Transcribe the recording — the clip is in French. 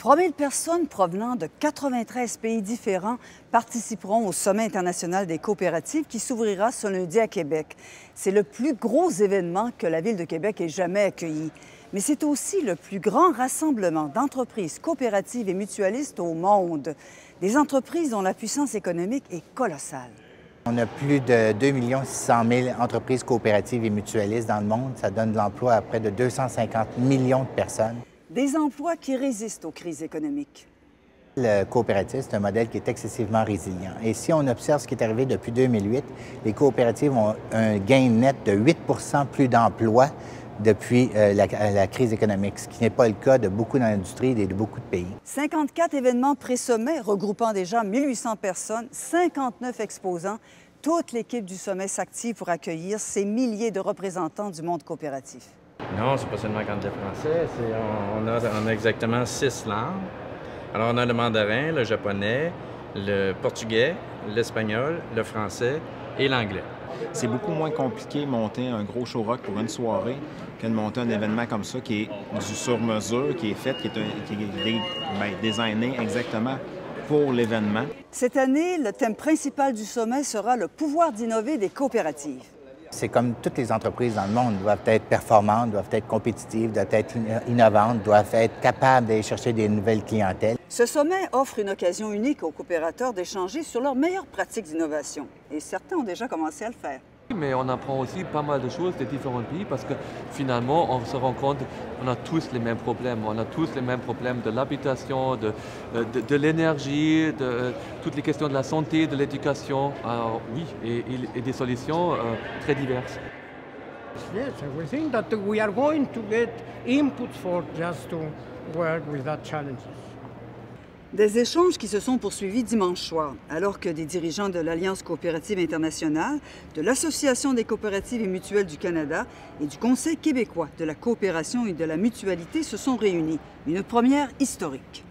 3000 personnes provenant de 93 pays différents participeront au Sommet international des coopératives qui s'ouvrira ce lundi à Québec. C'est le plus gros événement que la Ville de Québec ait jamais accueilli. Mais c'est aussi le plus grand rassemblement d'entreprises coopératives et mutualistes au monde. Des entreprises dont la puissance économique est colossale. On a plus de 2 600 000 entreprises coopératives et mutualistes dans le monde. Ça donne de l'emploi à près de 250 millions de personnes. Des emplois qui résistent aux crises économiques. Le coopératif, c'est un modèle qui est excessivement résilient. Et si on observe ce qui est arrivé depuis 2008, les coopératives ont un gain net de 8 plus d'emplois depuis la crise économique, ce qui n'est pas le cas de beaucoup dans l'industrie et de beaucoup de pays. 54 événements pré-sommet regroupant déjà 1800 personnes, 59 exposants. Toute l'équipe du sommet s'active pour accueillir ces milliers de représentants du monde coopératif. Non, c'est pas seulement candidat français, on a exactement 6 langues. Alors, on a le mandarin, le japonais, le portugais, l'espagnol, le français et l'anglais. C'est beaucoup moins compliqué de monter un gros show rock pour une soirée que de monter un événement comme ça qui est du sur-mesure, qui est fait, qui est designé exactement pour l'événement. Cette année, le thème principal du sommet sera le pouvoir d'innover des coopératives. C'est comme toutes les entreprises dans le monde doivent être performantes, doivent être compétitives, doivent être innovantes, doivent être capables d'aller chercher des nouvelles clientèles. Ce sommet offre une occasion unique aux coopérateurs d'échanger sur leurs meilleures pratiques d'innovation. Et certains ont déjà commencé à le faire. Mais on apprend aussi pas mal de choses des différents pays parce que finalement, on se rend compte qu'on a tous les mêmes problèmes. On a tous les mêmes problèmes de l'habitation, de l'énergie, de toutes les questions de la santé, de l'éducation. Alors oui, et des solutions très diverses. Yes, we think that we are going to get input for just to work with that challenges. Des échanges qui se sont poursuivis dimanche soir, alors que des dirigeants de l'Alliance coopérative internationale, de l'Association des coopératives et mutuelles du Canada et du Conseil québécois de la coopération et de la mutualité se sont réunis. Une première historique.